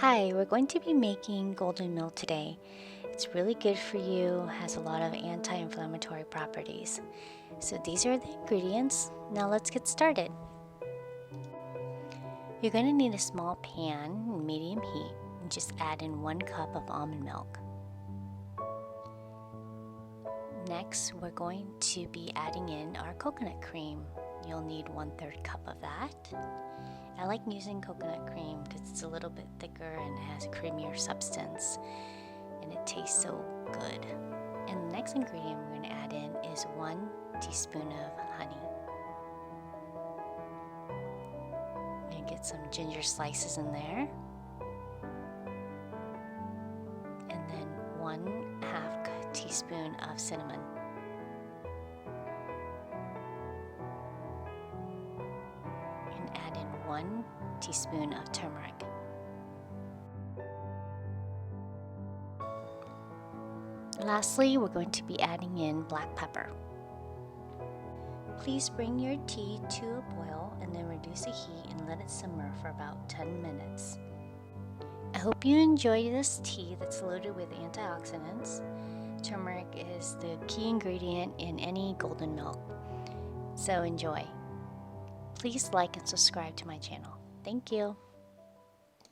Hi, we're going to be making golden milk today. It's really good for you, has a lot of anti-inflammatory properties. So these are the ingredients. Now let's get started. You're going to need a small pan, medium heat, and just add in 1 cup of almond milk. Next, we're going to be adding in our coconut cream. You'll need 1/3 cup of that. I like using coconut cream because it's a little bit thicker and has a creamier substance, and it tastes so good. And the next ingredient we're going to add in is 1 teaspoon of honey. And get some ginger slices in there. And then 1/2 teaspoon of cinnamon. And add in 1 teaspoon of turmeric. Lastly, we're going to be adding in black pepper. Please bring your tea to a boil and then reduce the heat and let it simmer for about 10 minutes. I hope you enjoy this tea that's loaded with antioxidants. Turmeric is the key ingredient in any golden milk, so enjoy. Please like and subscribe to my channel. Thank you.